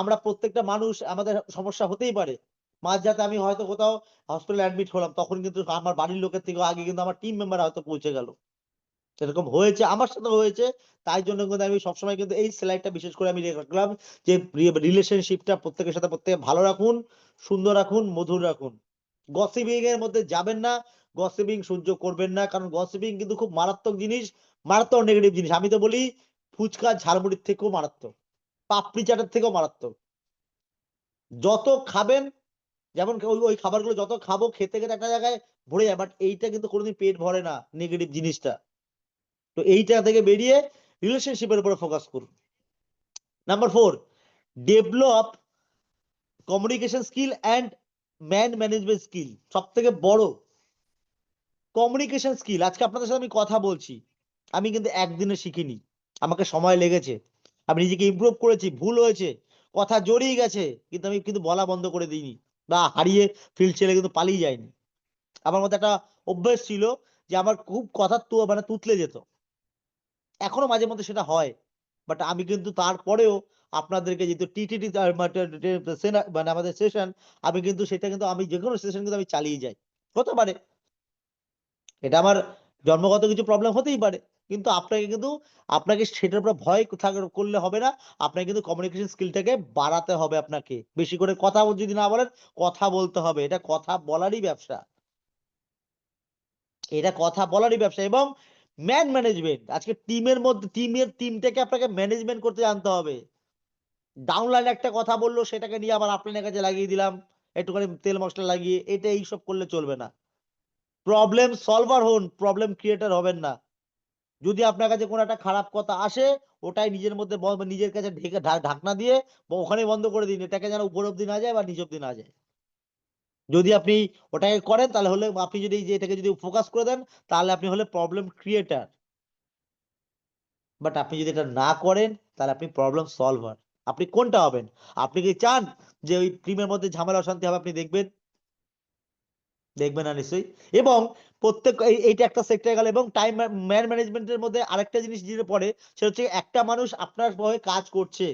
আমরা প্রত্যেকটা মানুষ, আমাদের সমস্যা হতেই পারে। মাঝরাতে আমি হয়তো কোথাও হসপিটালে অ্যাডমিট হলাম, তখন কিন্তু আমার বাড়ির লোকের থেকে আগে কিন্তু আমার টিম মেম্বার হয়তো পৌঁছে গেল। এরকম হয়েছে, আমার সাথে হয়েছে। তাই জন্য কিন্তু আমি সবসময় কিন্তু এই স্লাইডটা বিশেষ করে আমি রাখলাম যে রিলেশনশিপটা প্রত্যেকের সাথে প্রত্যেকে ভালো রাখুন, সুন্দর রাখুন, মধুর রাখুন। গসিপিং এর মধ্যে যাবেন না, গসিপিং সহ্য করবেন না, কারণ গসিপিং কিন্তু খুব মারাত্মক জিনিস, মারাত্মক নেগেটিভ জিনিস। আমি তো বলি ফুচকা ঝালমুড়ির থেকেও মারাত্মক, পাপড়ি চাটের থেকেও মারাত্মক। যত খাবেন, যেমন ওই ওই খাবারগুলো যত খাবো, খেতে খেতে একটা জায়গায় ভরে যায়, বাট এইটা কিন্তু কোনোদিন পেট ভরে না, নেগেটিভ জিনিসটা। তো এইটা থেকে বেরিয়ে রিলেশনশিপের উপরে ফোকাস করুন। Number 4, develop communication skill and man management skill. সব থেকে বড় কমিউনিকেশন স্কিল। আজকে আপনাদের সাথে আমি কথা বলছি, আমি কিন্তু একদিনে শিখিনি, আমাকে সময় লেগেছে। আমি নিজেকে ইমপ্রুভ করেছি, ভুল হয়েছে, কথা জড়িয়ে গেছে, কিন্তু আমি কিন্তু বলা বন্ধ করে দিইনি বা হারিয়ে ফিল্ড ছেড়ে কিন্তু পালিয়ে যাইনি। আমার মধ্যে একটা অভ্যেস ছিল যে আমার খুব কথা মানে তুতলে যেত, এখনো মাঝে মধ্যে সেটা হয়। বাট আমি কিন্তু তারপরেও আপনাদেরকে যেহেতু টিটিটি মানে আমাদের সেশন, আমি কিন্তু সেটা কিন্তু আমি যে কোনো সেশন কিন্তু আমি চালিয়ে যাই। হতে পারে এটা আমার জন্মগত কিছু প্রবলেম হতেই পারে, কিন্তু আপনাকে সেটার উপর ভয় করলে হবে না। আপনাকে কিন্তু কমিউনিকেশন স্কিলটাকে বাড়াতে হবে। আপনাকে বেশি করে কথা যদি না বলেন, কথা বলতে হবে। এটা কথা বলারই ব্যবসা, এটা কথা বলারই ব্যবসা। এবং ম্যান ম্যানেজমেন্ট, আজকে টিমটাকে আপনাকে ম্যানেজমেন্ট করতে জানতে হবে। ডাউনলাইনে একটা কথা বললো, সেটাকে নিয়ে আবার আপলাইনের কাছে লাগিয়ে দিলাম একটুখানি তেল মশলা লাগিয়ে, এটা এইসব করলে চলবে না। প্রবলেম সলভার হন, প্রবলেম ক্রিয়েটর হবেন না। যদি আপনার কাছে কোনো একটা খারাপ কথা আসে, ওটাই নিজের মধ্যে নিজের কাছে ঢেকে ঢাকনা দিয়ে ওখানেই বন্ধ করে দিন, এটাকে যেন উপর অব্দি না যায় বা নিচ অব্দি না যায়। যদি আপনি ওটাকে করেন, তাহলে আপনি যদি এটাকে যদি ফোকাস করে দেন, তাহলে আপনি হলে প্রবলেম ক্রিয়েটার। বাট আপনি যদি এটা না করেন, তাহলে আপনি প্রবলেম সলভার। আপনি কোনটা হবেন? আপনি কি চান যে ওই টিমের মধ্যে ঝামেলা অশান্তি হবে? আপনি দেখবেন দেখবেন না নিশ্চয়ই। এবং এইটা একটা সেক্টর গেল। এবং টাইম ম্যান ম্যানেজমেন্টের মধ্যে আরেকটা জিনিস যেটা পড়ে, সেটা হচ্ছে একটা মানুষ আপনার হয়ে কাজ করছে,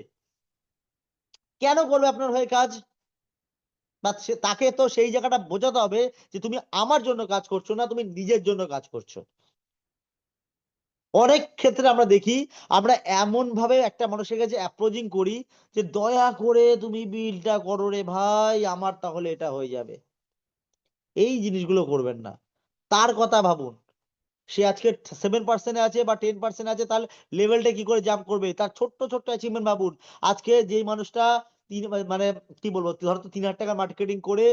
কেন করবে আপনার হয়ে কাজ? বা তাকে তো সেই জায়গাটা বোঝাতে হবে যে তুমি আমার জন্য কাজ করছো না, তুমি নিজের জন্য কাজ করছো। অনেক ক্ষেত্রে আমরা দেখি, আমরা এমন ভাবে একটা মানুষের কাছে অ্যাপ্রোচিং করি যে দয়া করে তুমি বিলটা করো রে ভাই, আমার তাহলে এটা হয়ে যাবে। এই জিনিসগুলো করবেন না, তার কথা ভাবুন। সে আজকে 7% আছে বা 10% আছে, তাহলে লেভেলটা কি করে জাম্প করবে? তার ছোট্ট ছোট্ট অ্যাচিভমেন্ট ভাবুন। আজকে যেই মানুষটা মানে কি বলবো, ধরো তো 3,000 টাকা মার্কেটিং করে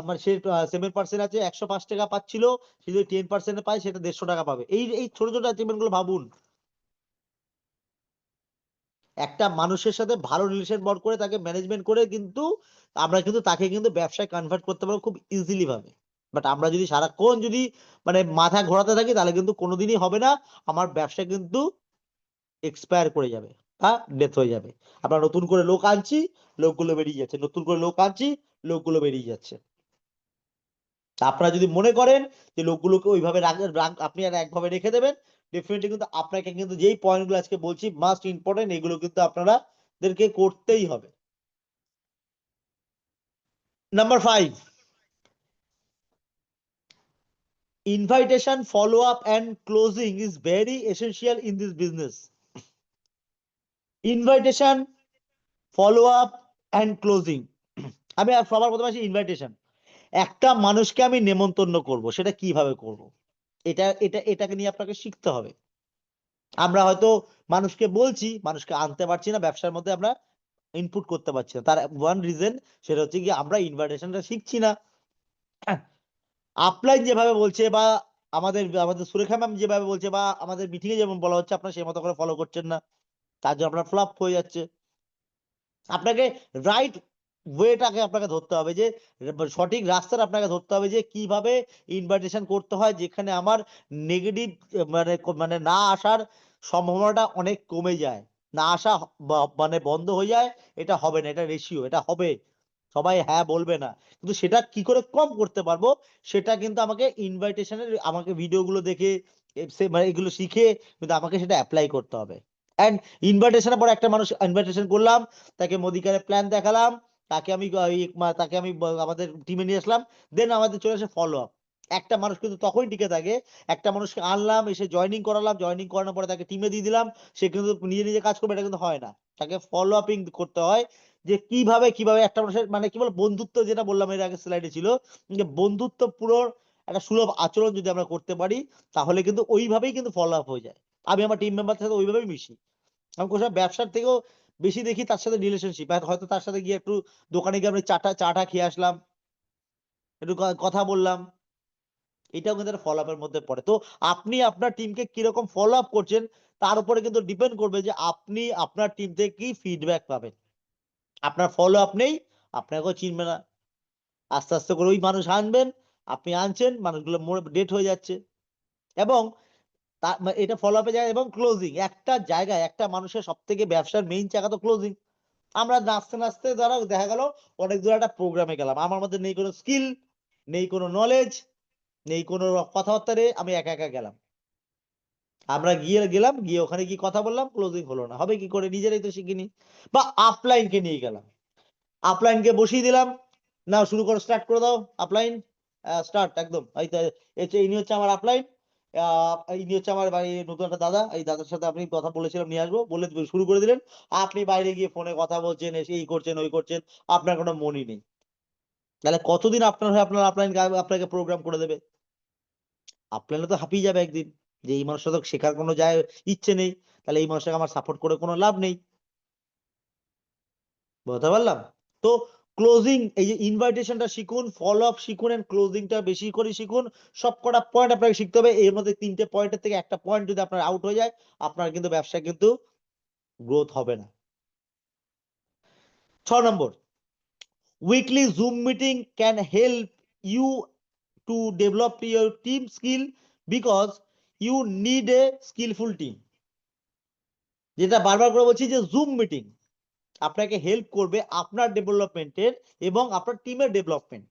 মানে সে 7% আছে, 105 টাকা পাচ্ছিল, সে যদি 10% পায়, সেটা 150 টাকা পাবে। এই এই ছোট ছোট অ্যাচিভমেন্ট গুলো ভাবুন। একটা মানুষের সাথে ভালো রিলেশন বন্ড করে তাকে ম্যানেজমেন্ট করে কিন্তু আমরা কিন্তু তাকে কিন্তু ব্যবসায় কনভার্ট করতে পারবো খুব ইজিলি ভাবে। বাট আমরা যদি সারাক্ষণ যদি মানে মাথা ঘোরাতে থাকি, তাহলে কিন্তু কোনোদিনই হবে না। আমার ব্যবসা কিন্তু এক্সপায়ার করে যাবে বা ডেথ হয়ে যাবে। আমরা নতুন করে লোক আনছি, লোকগুলো বেরিয়ে যাচ্ছে, নতুন করে লোক আনছি, লোকগুলো বেরিয়ে যাচ্ছে। আপনারা যদি মনে করেন যে লোকগুলোকে ওইভাবে আপনি আর একভাবে রেখে দেবেন, ডেফিনেটলি কিন্তু আপনাকে কিন্তু যেই পয়েন্টগুলো আজকে বলছি মাস্ট ইম্পর্টেন্ট, এগুলো কিন্তু আপনাদেরকে করতেই হবে। Number 5, invitation, follow up and closing is very essential in this business. Invitation, follow up and closing. আমি সবার প্রথমে আসি ইনভাইটেশন। একটা মানুষকে আমি নেমন্তন্ন করব, সেটা কিভাবে করব? এটাকে নিয়ে আপনাকে শিখতে হবে। আমরা হয়তো মানুষকে বলছি, মানুষকে আনতে পারছি না ব্যবসার মধ্যে, আমরা ইনপুট করতে পারছি না, তার ওয়ান রিজন সেটা হচ্ছে কি আমরা ইনভাইটেশনটা শিখছি না। আপলাইন যেভাবে বলছে বা আমাদের আমাদের সুরেখা ম্যাম যেভাবে বলছে বা আমাদের মিটিং এ যেমন বলা হচ্ছে আপনারা সেই মতো করে ফলো করছেন না, তার জন্য আপনার ফ্লপ হয়ে যাচ্ছে। আপনাকে রাইট ওয়েটাকে আপনাকে ধরতে হবে, যে সঠিক রাস্তাটা আপনাকে ধরতে হবে, যে কিভাবে ইনভাইটেশন করতে হয় যেখানে আমার নেগেটিভ মানে মানে না আসার সম্ভাবনাটা অনেক কমে যায়, না আসা মানে বন্ধ হয়ে যায়। এটা হবে না, এটা রেশিও, এটা হবে, সবাই হ্যাঁ বলবে না, কিন্তু সেটা কি করে কম করতে পারবো সেটা কিন্তু আমাকে ইনভাইটেশনের আমাকে ভিডিওগুলো দেখে মানে এগুলো শিখে কিন্তু আমাকে সেটা অ্যাপ্লাই করতে হবে। অ্যান্ড ইনভাইটেশনের পর একটা মানুষ ইনভাইটেশন করলাম, তাকে মোদিকারের প্ল্যান দেখালাম, তাকে আমি তাকে আমি আমাদের টিমে নিয়ে আসলাম, দেন আমাদের চলে আসে ফলো আপ। একটা মানুষ কিন্তু তখনই টিকে থাকে, একটা মানুষকে আনলাম, এসে জয়েনিং করালাম, জয়েনিং করানোর পরে তাকে টিমে দিয়ে দিলাম, সে কিন্তু নিজে নিজে কাজ করবে, এটা কিন্তু হয় না। তাকে ফলো আপিং করতে হয়, যে কিভাবে কিভাবে একটা মানুষের মানে কি বল বন্ধুত্ব, যেটা বললাম এর আগে স্লাইডে ছিল, যে বন্ধুত্ব পুরো একটা সুলভ আচরণ যদি আমরা করতে পারি তাহলে কিন্তু ওইভাবেই কিন্তু ফলো আপ হয়ে যায়। আমি আমার টিম মেম্বারদের সাথে ওইভাবেই মিশি, আমি কোনো সময় ব্যবসার থেকেও বেশি দেখি তার সাথে রিলেশনশিপ, হয়তো তার সাথে গিয়ে একটু দোকানে গিয়ে আমি চাটা খেয়ে আসলাম, একটু কথা বললাম, এটাও কিন্তু একটা ফলো আপের মধ্যে পড়ে। তো আপনি আপনার টিমকে কিরকম ফলো আপ করছেন তার উপরে কিন্তু ডিপেন্ড করবে যে আপনি আপনার টিম থেকে কি ফিডব্যাক পাবেন। আপনার ফলো আপ নেই, আপনাকেও চিনবে না, আস্তে আস্তে করে ওই মানুষ আনবেন, আপনি আনছেন, মানুষগুলো ডেট হয়ে যাচ্ছে। এবং এটা ফলো আপে যায় এবং ক্লোজিং, একটা জায়গায় একটা মানুষের সব থেকে ব্যবসার মেইন জায়গা তো ক্লোজিং। আমরা নাচতে নাচতে ধরো দেখা গেল অনেক দূর একটা প্রোগ্রামে গেলাম, আমার মধ্যে নেই কোনো স্কিল, নেই কোনো নলেজ, নেই কোনো কথাবার্তা রে, আমি একা একা গেলাম, আমরা গেলাম, গিয়ে ওখানে কি কথা বললাম, ক্লোজিং হলো না, হবে কি করে, নিজেরাই তো শিখিনি। বা আপলাইনকে নিয়ে গেলাম, আপলাইনকে বসিয়ে দিলাম, না শুরু করো, স্টার্ট করে দাও আপলাইন, স্টার্ট একদম, ইনি হচ্ছে আমার আপলাইন, ইনি হচ্ছে আমার বাড়ি নতুন একটা দাদা, এই দাদার সাথে আপনি কথা বলেছিলাম নিয়ে আসবো বলে শুরু করে দিলেন, আপনি বাইরে গিয়ে ফোনে কথা বলছেন, এসে এই করছেন ওই করছেন, আপনার কোনো মনই নেই, তাহলে কতদিন আপনার হয়ে আপনার আপলাইন আপনাকে প্রোগ্রাম করে দেবে? আপলাইনে তো হাঁপিয়ে যাবে একদিন, যে এই মানুষটা তো শেখার কোনো যায় ইচ্ছে নেই, তাহলে এই মানুষটাকে আমার সাপোর্ট করে কোনো লাভ নেই। বুঝতে পারলাম? তো ক্লোজিং, এই যে ইনভাইটেশনটা শিখুন, ফলো আপ শিখুন, এন্ড ক্লোজিংটা বেশি করে শিখুন। সবকটা পয়েন্ট আপনাকে শিখতে হবে, এর মধ্যে 3টে পয়েন্টের থেকে একটা পয়েন্ট যদি আপনার আউট হয়ে যায় আপনার কিন্তু ব্যবসায় কিন্তু গ্রোথ হবে না। 6 নম্বর, weekly zoom meeting can help you to develop your team skill because you need a skillful team. যেটা বারবার করে বলছি যে জুম মিটিং আপনাকে হেল্প করবে আপনার ডেভেলপমেন্টের এবং আপনার টিমের ডেভেলপমেন্ট।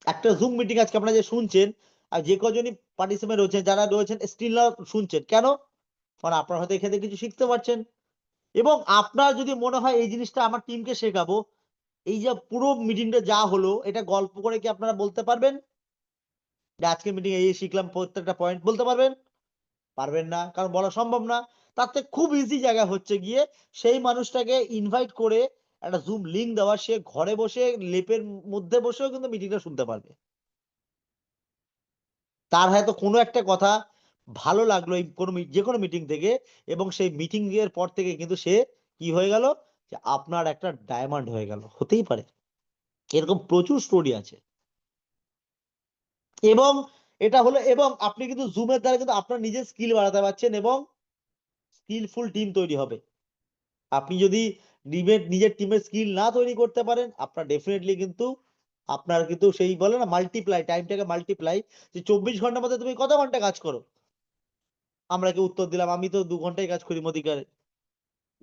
একটা জুম মিটিং আজকে আপনারা যে শুনছেন, আর যে কজনই পার্টিসিপেন্ট রয়েছেন, যারা রয়েছেন স্টিল শুনছেন কেন, কারণ আপনারা হয়তো এখানে কিছু শিখতে পারছেন। এবং আপনার যদি মনে হয় এই জিনিসটা আমার টিমকে শেখাবো, এই যে পুরো মিটিংটা যা হলো এটা গল্প করে কি আপনারা বলতে পারবেন যে আজকে মিটিং এই শিখলাম, প্রত্যেকটা পয়েন্ট বলতে পারবেন? পারবেন না, কারণ বলা সম্ভব না। তার থেকে খুব ইজি জায়গা হচ্ছে গিয়ে সেই মানুষটাকে ইনভাইট করে একটা জুম লিংক দেওয়া, সে ঘরে বসে লেপের মধ্যে বসেও কিন্তু মিটিংটা শুনতে পারবে। তার হয়তো কোনো একটা কথা ভালো লাগলো এই কোনো যে কোনো মিটিং থেকে, এবং সেই মিটিং এর পর থেকে কিন্তু সে কি হয়ে গেল, যে আপনার একটা ডায়মন্ড হয়ে গেল, হতেই পারে, এরকম প্রচুর স্টোরি আছে। এবং এটা হলো, এবং আপনি কিন্তু জুমের দ্বারা কিন্তু আপনার নিজের স্কিল বাড়াতে পারছেন এবং স্কিলফুল টিম তৈরি হবে। আপনি যদি নিজের টিমের স্কিল না তৈরি করতে পারেন আপনার ডেফিনেটলি কিন্তু আপনার কিন্তু সেই বলে না মাল্টিপ্লাই, টাইমটাকে মাল্টিপ্লাই, যে 24 ঘন্টার মধ্যে তুমি কত ঘন্টা কাজ করো, আমরা কি উত্তর দিলাম আমি তো 2 ঘন্টাই কাজ করি মদিকারে,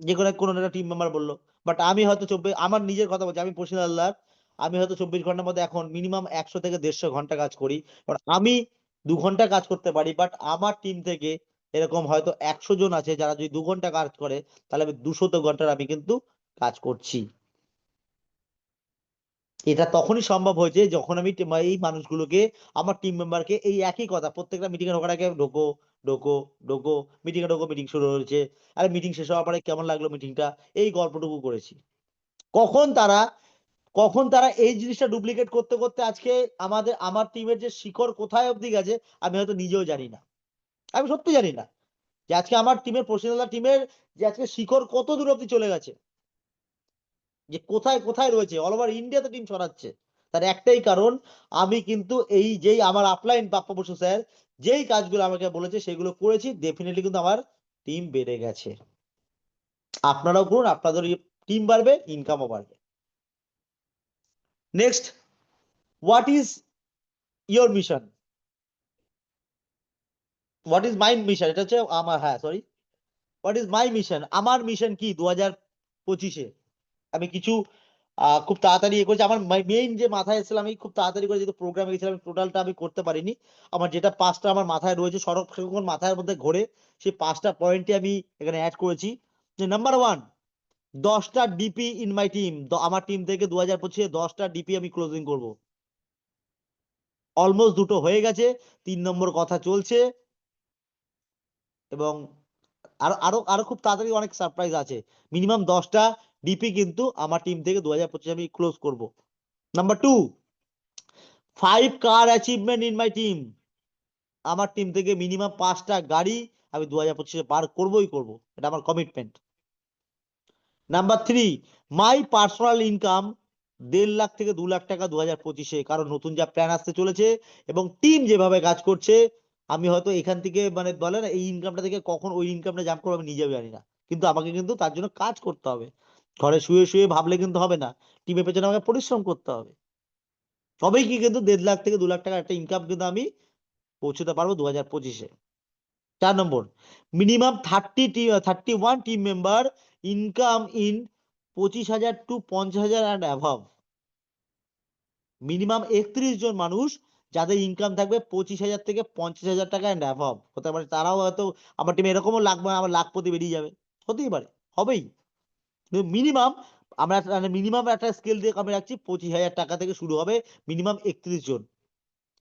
যে কোনো একটা টিম মেম্বার বললো। বাট আমি হয়তো 24, আমার নিজের কথা বলছি, আমি পশ্চিম আল্লাহ, আমি হয়তো 24 ঘন্টার মধ্যে এখন মিনিমাম 100 থেকে 150 ঘন্টা কাজ করি। কারণ আমি 2 ঘন্টা কাজ করতে পারি, বাট আমার টিম থেকে এরকম হয়তো 100 জন আছে যারা যদি 2 ঘন্টা কাজ করে তাহলে আমি 200 ঘন্টার আমি কিন্তু কাজ করছি। এটা তখনই সম্ভব হয়েছে যখন আমি এই মানুষগুলোকে, আমার টিম মেম্বারকে এই একই কথা প্রত্যেকটা মিটিং এ ঢোকার আগে, ঢোকো ঢোকো ঢোকো, মিটিং এ ঢোকো, মিটিং শুরু হয়েছে, আরে মিটিং শেষ হওয়ার পরে কেমন লাগলো মিটিংটা, এই গল্পটুকু করেছি। কখন তারা কখন তারা এই জিনিসটা ডুপ্লিকেট করতে করতে আজকে আমার টিমের যে শিকড় কোথায় অবধি গেছে আমি হয়তো নিজেও জানি না, আমি সত্যি জানি না। যে আজকে আমার টিমের প্রফেশনাল টিমের যে আজকে শিখর কত দূর অব্দি চলে গেছে, যে কোথায় কোথায় রয়েছে, অল ওভার ইন্ডিয়াতে টিম ছড়াচ্ছে। তার একটাই কারণ, আমি কিন্তু এই যেই আমার আপলাইন প্রাপ্য বসু স্যার যেই কাজগুলো আমাকে বলেছে সেগুলো করেছি, ডেফিনেটলি কিন্তু আমার টিম বেড়ে গেছে। আপনারাও করুন, আপনাদের টিম বাড়বে, ইনকামও বাড়বে। Next, what is your mission? What is my mission, এটা হচ্ছে আমার, হ্যাঁ sorry, what is my mission, আমার মিশন কি 2025-এ? আমি কিছু খুব তাড়াতাড়ি করেছি। আমার মেইন যে মাথায় এসেছিল, আমি খুব তাড়াতাড়ি করে যেহেতু প্রোগ্রামে গেছিলাম, টোটালটা আমি করতে পারিনি। আমার যেটা 5টা আমার মাথায় রয়েছে, সড়ক সেরকম মাথার মধ্যে ঘোরে, সেই 5টা পয়েন্টে আমি এখানে অ্যাড করেছি। যে নাম্বার 1, 10টা ডিপি ইন মাই টিম। আমার টিম থেকে 2025-এ 10টা ডিপি আমি ক্লোজিং করব। অলমোস্ট 2টো হয়ে গেছে, 3 নম্বর কথা চলছে, এবং আরো আরো আরো খুব তাড়াতাড়ি অনেক সারপ্রাইজ আছে। মিনিমাম 10টা ডিপি কিন্তু আমার টিম থেকে 2025 আমি ক্লোজ করব। Number 2, 5 car achievement in my team. আমার টিম থেকে মিনিমাম 5টা গাড়ি আমি 2025-এ পার করবই করব, এটা আমার commitment. Number 3, my personal income 1.5 lakh থেকে 2 লাখ টাকা 2025-এ, কারণ নতুন যা প্ল্যান আসতে চলেছে এবং টিম যেভাবে কাজ করছে, আমি হয়তো এখান থেকে মানে বলে না, এই ইনকামটা থেকে কখন ওই ইনকামটা জাম্প করবো আমি নিজেও জানি না, কিন্তু আমাকে কিন্তু তার জন্য কাজ করতে হবে। ঘরে শুয়ে শুয়ে ভাবলে কিন্তু হবে না, টিমের পেছনে আমাকে পরিশ্রম করতে হবে, তবেই কি কিন্তু 1.5 লাখ থেকে 2 লাখ টাকা একটা ইনকাম কিন্তু আমি পৌঁছতে পারবো 2025-এ। 4 নম্বর, minimum 31 team member income in 25,000 to 50,000 and অ্যাভাব। মিনিমাম 31 জন মানুষ যাদের ইনকাম থাকবে 25,000 থেকে 50,000 টাকা অ্যান্ড অ্যাভাব হতে পারে। তারাও হয়তো আমার টিমে এরকমও লাগবে, আমার লাখপতি বেরিয়ে যাবে, হতেই পারে, হবেই। মিনিমাম আমরা মিনিমাম একটা স্কেল দিয়ে আমি রাখছি, 25,000 টাকা থেকে শুরু হবে, মিনিমাম 31 জন।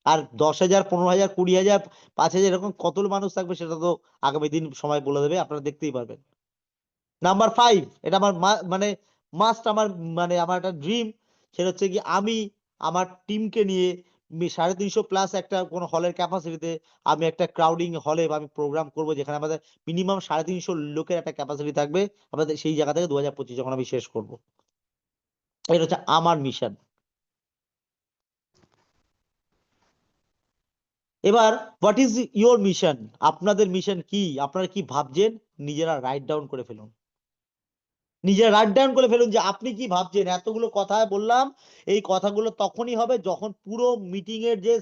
আর 10,000, 15,000, 20,000, 5,000 এরকম কত মানুষ থাকবে সেটা তো আগামী দিন সময় বলে দেবে, আপনারা দেখতেই পারবেন। নাম্বার 5, এটা আমার মানে মাস্ট, আমার মানে আমার একটা ড্রিম, সেটা হচ্ছে কি, আমি আমার টিমকে নিয়ে 350 প্লাস একটা কোনো হলের ক্যাপাসিটিতে আমি একটা ক্রাউডিং হলে আমি প্রোগ্রাম করব, যেখানে আমাদের মিনিমাম 350 লোকের একটা ক্যাপাসিটি থাকবে আমাদের সেই জায়গা থেকে 2025 যখন আমি শেষ করব। এটা হচ্ছে আমার মিশন। এবার হোয়াট ইজ ইয়োর মিশন? আপনাদের মিশন কি? আপনারা কি ভাবছেন? নিজেরা রাইট ডাউন করে ফেলুন, নিজেরা রাইট ডাউন করে ফেলুন যে আপনি কি ভাবছেন। এতগুলো কথা বললাম, এই কথাগুলো তখনই হবে যখন পুরো মিটিং এর যে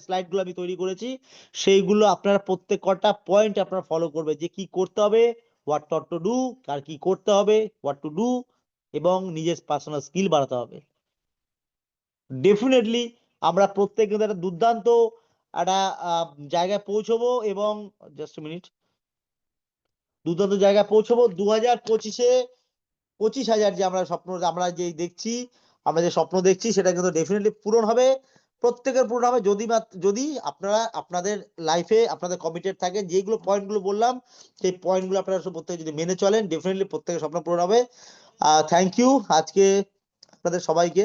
স্লাইড গুলো আমি তৈরি করেছি সেইগুলো আপনারা প্রত্যেক কটা পয়েন্ট আপনারা ফলো করবে, যে কি করতে হবে, হোয়াট নট টু ডু, আর কি করতে হবে, হোয়াট টু ডু, এবং নিজের পার্সোনাল স্কিল বাড়াতে হবে। ডেফিনেটলি আমরা প্রত্যেক কিন্তু একটা দুর্দান্ত একটা জায়গায় পৌঁছবো, এবং জাস্ট মিনিট, দুর্দান্ত জায়গায় পৌঁছবো 2025-এ। 25,000 যে আমরা স্বপ্ন, আমরা যে দেখছি, আমরা যে স্বপ্ন দেখছি সেটা কিন্তু ডেফিনেটলি পূরণ হবে, প্রত্যেকের পূরণ হবে, যদি আপনারা আপনাদের লাইফে আপনাদের কমিটেড থাকে, যেগুলো পয়েন্ট গুলো বললাম সেই পয়েন্ট গুলো আপনারা প্রত্যেকে যদি মেনে চলেন, ডেফিনেটলি প্রত্যেকের স্বপ্ন পূরণ হবে। থ্যাংক ইউ আজকে আপনাদের সবাইকে।